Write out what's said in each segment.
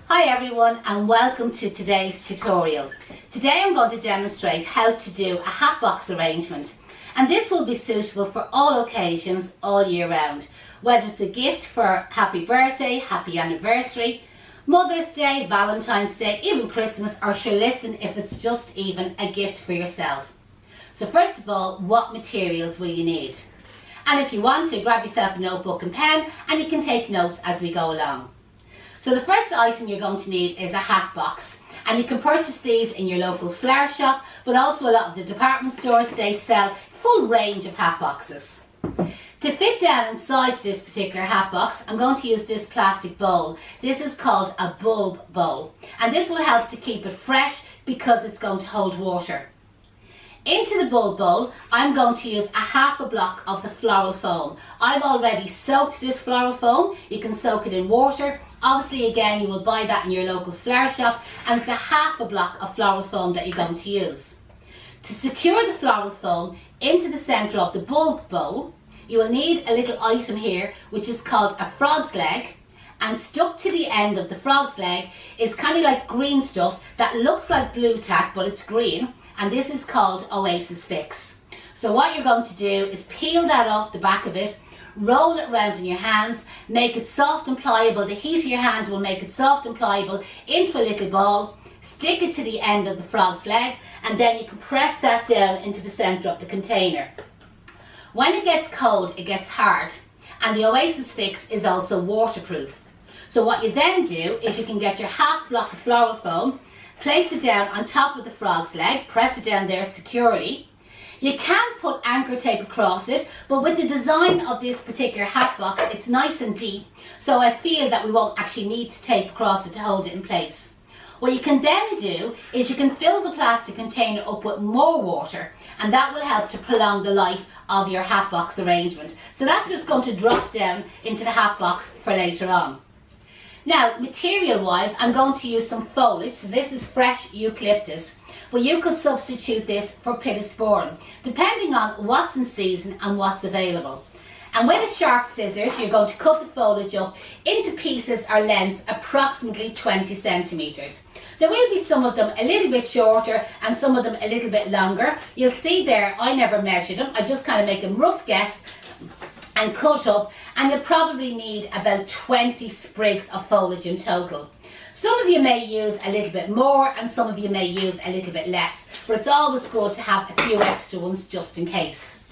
Hi everyone and welcome to today's tutorial. Today I'm going to demonstrate how to do a hatbox arrangement, and this will be suitable for all occasions all year round, whether it's a gift for happy birthday, happy anniversary, Mother's Day, Valentine's Day, even Christmas, or sure listen, if it's just even a gift for yourself. So first of all, what materials will you need? And if you want to, grab yourself a notebook and pen and you can take notes as we go along. So the first item you're going to need is a hat box, and you can purchase these in your local flower shop, but also a lot of the department stores, they sell a full range of hat boxes. To fit down inside this particular hat box, I'm going to use this plastic bowl. This is called a bulb bowl, and this will help to keep it fresh because it's going to hold water. Into the bulb bowl, I'm going to use a half a block of the floral foam. I've already soaked this floral foam. You can soak it in water. Obviously, again, you will buy that in your local flower shop, and it's a half a block of floral foam that you're going to use. To secure the floral foam into the centre of the bulb bowl, you will need a little item here which is called a frog's leg, and stuck to the end of the frog's leg is kind of like green stuff that looks like blue tack but it's green, and this is called Oasis Fix. So what you're going to do is peel that off the back of it, roll it around in your hands, make it soft and pliable. The heat of your hand will make it soft and pliable into a little ball. Stick it to the end of the frog's leg, and then you can press that down into the centre of the container. When it gets cold, it gets hard, and the Oasis Fix is also waterproof. So what you then do is you can get your half block of floral foam, place it down on top of the frog's leg, press it down there securely. You can put anchor tape across it, but with the design of this particular hat box, it's nice and deep, so I feel that we won't actually need to tape across it to hold it in place. What you can then do is you can fill the plastic container up with more water, and that will help to prolong the life of your hat box arrangement. So that's just going to drop down into the hat box for later on. Now, material wise, I'm going to use some foliage. So this is fresh eucalyptus, but you could substitute this for pittosporum, depending on what's in season and what's available. And with a sharp scissors, you're going to cut the foliage up into pieces or lengths approximately 20 centimetres. There will be some of them a little bit shorter and some of them a little bit longer. You'll see there, I never measured them. I just kind of make a rough guess and cut up, and you'll probably need about 20 sprigs of foliage in total. Some of you may use a little bit more and some of you may use a little bit less, but it's always good to have a few extra ones just in case.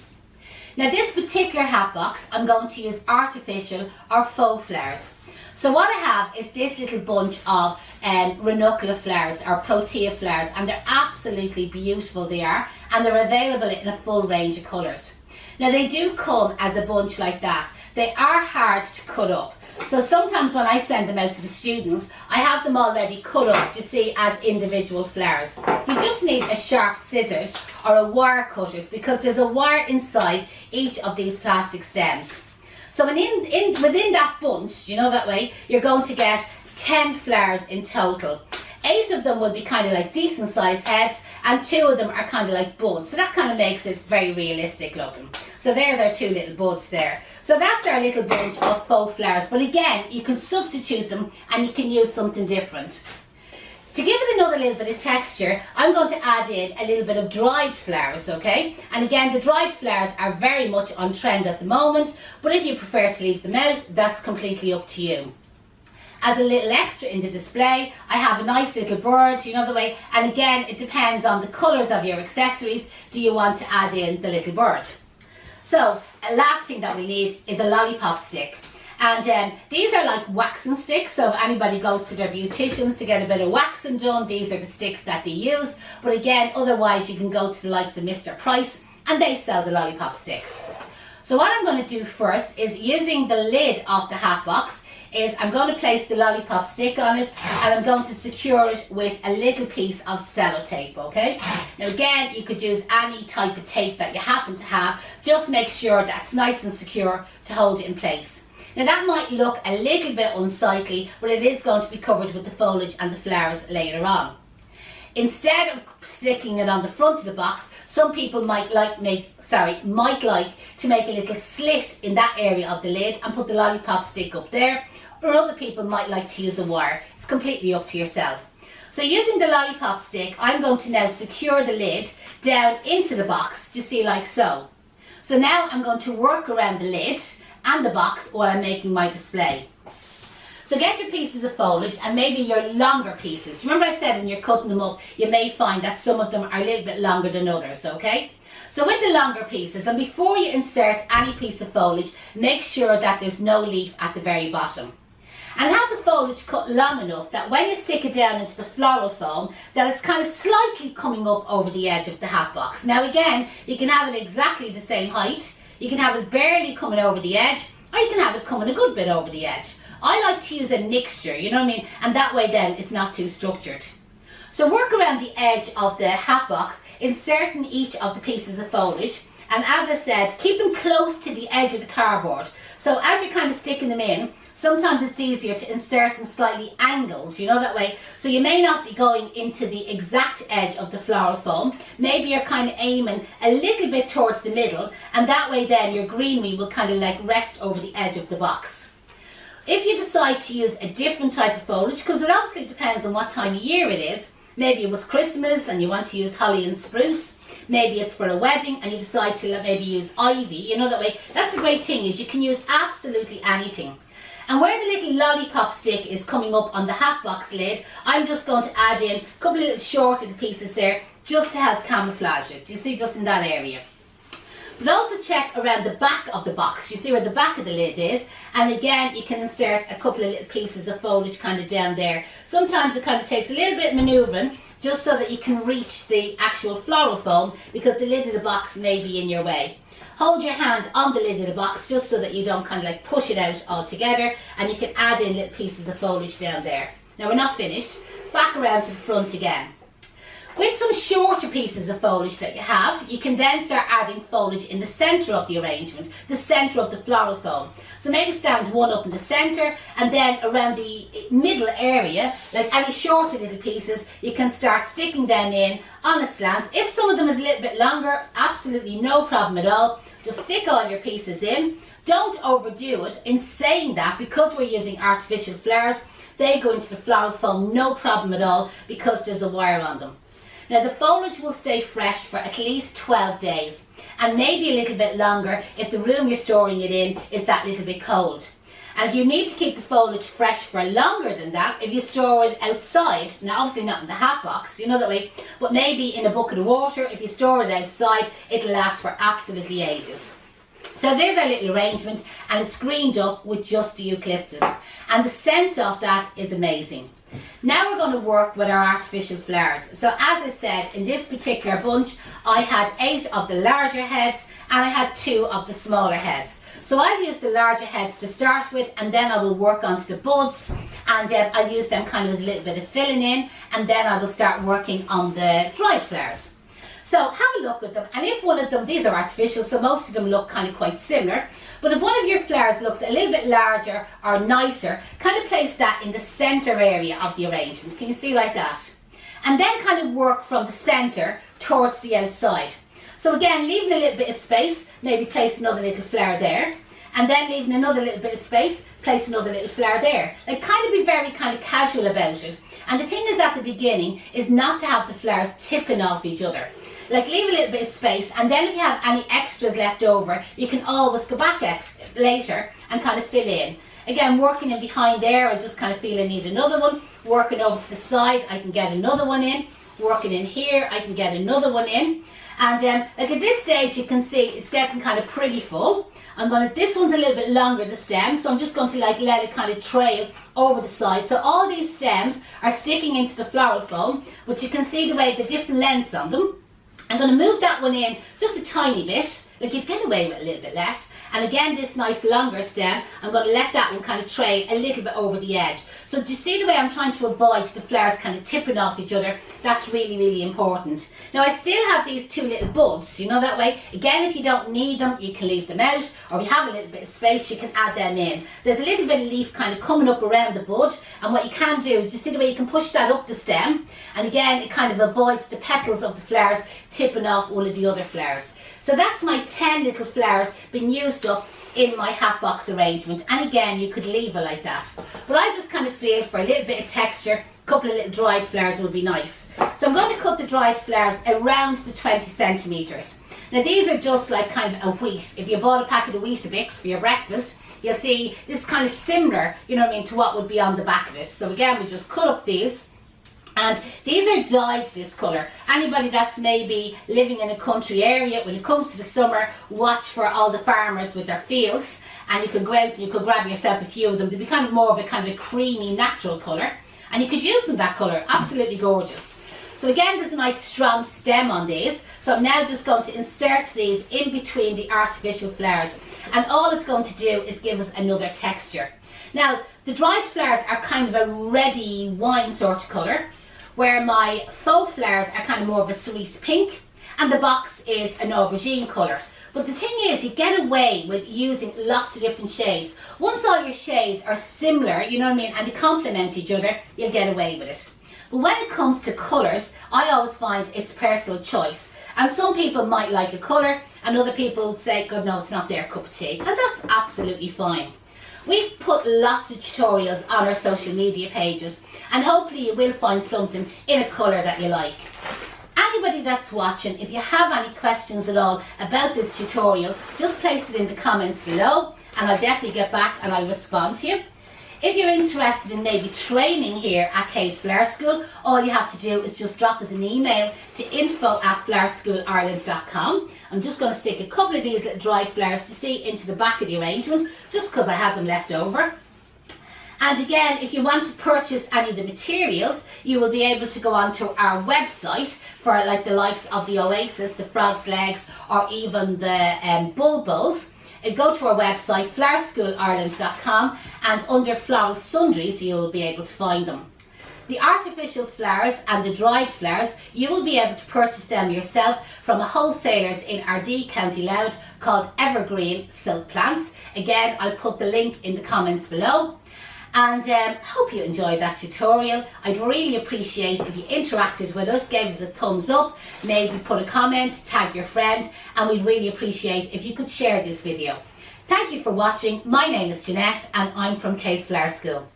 Now this particular hat box, I'm going to use artificial or faux flowers. So what I have is this little bunch of ranunculus flowers or protea flowers, and they're absolutely beautiful, they are, and they're available in a full range of colours. Now they do come as a bunch like that. They are hard to cut up. So sometimes when I send them out to the students, I have them already cut up, you see, as individual flowers. You just need a sharp scissors or a wire cutters, because there's a wire inside each of these plastic stems. So within that bunch, you know, that way, you're going to get 10 flowers in total. 8 of them will be kind of like decent sized heads, and 2 of them are kind of like buds. So that kind of makes it very realistic looking. So there's our 2 little buds there. So that's our little bunch of faux flowers. But again, you can substitute them and you can use something different. To give it another little bit of texture, I'm going to add in a little bit of dried flowers, okay? And again, the dried flowers are very much on trend at the moment, but if you prefer to leave them out, that's completely up to you. As a little extra in the display, I have a nice little bird, you know the way, and again, it depends on the colours of your accessories. Do you want to add in the little bird? So, last thing that we need is a lollipop stick. And these are like waxing sticks, so if anybody goes to their beauticians to get a bit of waxing done, these are the sticks that they use. But again, otherwise you can go to the likes of Mr. Price and they sell the lollipop sticks. So what I'm going to do first is, using the lid of the hat box, is I'm going to place the lollipop stick on it, and I'm going to secure it with a little piece of sellotape, okay? Now again, you could use any type of tape that you happen to have. Just make sure that's nice and secure to hold it in place. Now that might look a little bit unsightly, but it is going to be covered with the foliage and the flowers later on. Instead of sticking it on the front of the box, some people might like to make a little slit in that area of the lid and put the lollipop stick up there. or other people might like to use a wire. It's completely up to yourself. So using the lollipop stick, I'm going to now secure the lid down into the box, you see, like so. So now I'm going to work around the lid and the box while I'm making my display. So get your pieces of foliage and maybe your longer pieces. Remember I said when you're cutting them up, you may find that some of them are a little bit longer than others, okay? So with the longer pieces, and before you insert any piece of foliage, make sure that there's no leaf at the very bottom. And have the foliage cut long enough that when you stick it down into the floral foam, that it's kind of slightly coming up over the edge of the Hatbox. Now again, you can have it exactly the same height, you can have it barely coming over the edge, or you can have it coming a good bit over the edge. I like to use a mixture, you know what I mean? And that way then it's not too structured. So work around the edge of the Hatbox, inserting each of the pieces of foliage. And as I said, keep them close to the edge of the cardboard. So as you're kind of sticking them in, sometimes it's easier to insert them slightly angled, you know, that way. So you may not be going into the exact edge of the floral foam. Maybe you're kind of aiming a little bit towards the middle, and that way then your greenery will kind of like rest over the edge of the box. If you decide to use a different type of foliage, because it obviously depends on what time of year it is, maybe it was Christmas and you want to use holly and spruce, maybe it's for a wedding and you decide to maybe use ivy, you know, that way. That's the great thing, is you can use absolutely anything. And where the little lollipop stick is coming up on the Hatbox lid, I'm just going to add in a couple of little short little pieces there just to help camouflage it. You see, just in that area. But also check around the back of the box. You see where the back of the lid is, and again you can insert a couple of little pieces of foliage kind of down there. Sometimes it kind of takes a little bit of manoeuvring just so that you can reach the actual floral foam, because the lid of the box may be in your way. Hold your hand on the lid of the box just so that you don't kind of like push it out altogether, and you can add in little pieces of foliage down there. Now we're not finished. Back around to the front again. With some shorter pieces of foliage that you have, you can then start adding foliage in the centre of the arrangement, the centre of the floral foam. So maybe stand one up in the centre, and then around the middle area, like any shorter little pieces, you can start sticking them in on a slant. If some of them is a little bit longer, absolutely no problem at all. Just stick all your pieces in. Don't overdo it. In saying that, because we're using artificial flowers, they go into the floral foam no problem at all, because there's a wire on them. Now the foliage will stay fresh for at least 12 days, and maybe a little bit longer if the room you're storing it in is that little bit cold. And if you need to keep the foliage fresh for longer than that, if you store it outside, now obviously not in the Hatbox, you know that way, but maybe in a bucket of water, if you store it outside, it'll last for absolutely ages. So there's our little arrangement, and it's greened up with just the eucalyptus, and the scent of that is amazing. Now we're going to work with our artificial flowers. So as I said, in this particular bunch, I had 8 of the larger heads and I had 2 of the smaller heads. So I'll use the larger heads to start with, and then I will work onto the buds, and I'll use them kind of as a little bit of filling in, and then I will start working on the dried flowers. So have a look at them, and if one of them, these are artificial, so most of them look kind of quite similar, but if one of your flowers looks a little bit larger or nicer, kind of place that in the centre area of the arrangement. Can you see, like that? And then kind of work from the centre towards the outside. So again, leaving a little bit of space, maybe place another little flower there, and then leaving another little bit of space, place another little flower there. Like, kind of be very kind of casual about it. And the thing is, at the beginning, is not to have the flowers tipping off each other. Like, leave a little bit of space, and then if you have any extras left over, you can always go back later and kind of fill in. Again, working in behind there, I just kind of feel I need another one. Working over to the side, I can get another one in. Working in here, I can get another one in. And like at this stage, you can see it's getting kind of pretty full. This one's a little bit longer, the stem, so I'm just going to like let it kind of trail over the side. So all these stems are sticking into the floral foam, but you can see the way the different lengths on them. I'm going to move that one in just a tiny bit, like you'd get away with a little bit less. And again, this nice longer stem, I'm going to let that one kind of trail a little bit over the edge. So do you see the way I'm trying to avoid the flowers kind of tipping off each other? That's really, really important. Now I still have these 2 little buds, you know, that way. Again, if you don't need them, you can leave them out, or if you have a little bit of space, you can add them in. There's a little bit of leaf kind of coming up around the bud, and what you can do is, you see the way you can push that up the stem, and again, it kind of avoids the petals of the flowers tipping off one of the other flowers. So that's my 10 little flowers being used up in my Hatbox arrangement, and again you could leave it like that, but I just kind of feel for a little bit of texture, a couple of little dried flowers would be nice. So I'm going to cut the dried flowers around the 20 centimetres. Now these are just like kind of a wheat. If you bought a packet of Weetabix for your breakfast, you'll see this is kind of similar, you know what I mean, to what would be on the back of it. So again, we just cut up these, and these are dyed this colour. Anybody that's maybe living in a country area, when it comes to the summer, watch for all the farmers with their fields, and you could go out and you could grab yourself a few of them. They'd be kind of more of a kind of a creamy natural colour, and you could use them that colour. Absolutely gorgeous. So again, there's a nice strong stem on these. So I'm now just going to insert these in between the artificial flowers, and all it's going to do is give us another texture. Now the dried flowers are kind of a reddy wine sort of colour, where my faux flowers are kind of more of a cerise pink, and the box is an aubergine colour. But the thing is, you get away with using lots of different shades. Once all your shades are similar, you know what I mean, and they complement each other, you'll get away with it. But when it comes to colours, I always find it's personal choice. And some people might like a colour, and other people would say, God, no, it's not their cup of tea. And that's absolutely fine. We've put lots of tutorials on our social media pages, and hopefully you will find something in a colour that you like. Anybody that's watching, if you have any questions at all about this tutorial, just place it in the comments below, and I'll definitely get back and I'll respond to you. If you're interested in maybe training here at Kay's Flower School, all you have to do is just drop us an email to info@flowerschoolireland.com. I'm just going to stick a couple of these little dried flowers to see into the back of the arrangement, just because I have them left over. And again, if you want to purchase any of the materials, you will be able to go onto our website for like the likes of the Oasis, the Frog's Legs, or even the Bulbuls. Go to our website, flowerschoolireland.com, and under Floral Sundries you will be able to find them. The artificial flowers and the dried flowers, you will be able to purchase them yourself from wholesalers in Ardee, County Louth, called Evergreen Silk Plants. Again, I'll put the link in the comments below. And hope you enjoyed that tutorial. I'd really appreciate if you interacted with us, gave us a thumbs up, maybe put a comment, tag your friend, and we'd really appreciate if you could share this video. Thank you for watching. My name is Janette, and I'm from Kay's Flower School.